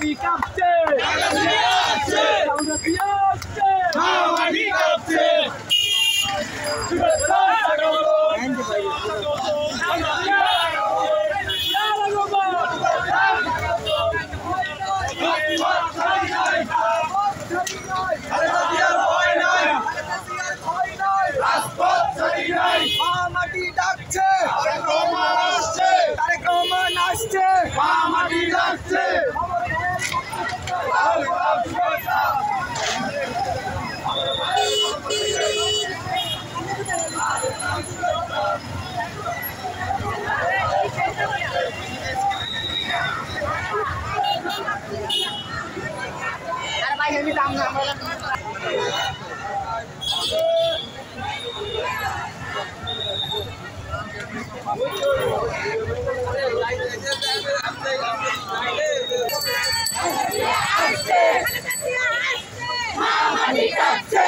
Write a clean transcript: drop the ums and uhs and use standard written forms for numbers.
Mahamadi Kapte! Mahamadi Kapte! Mahamadi ডাকছে তারেক রহমান আসছে Mahamadi ডাকছে আরে ভাই হেভি দাম না Mahamadi ডাকছে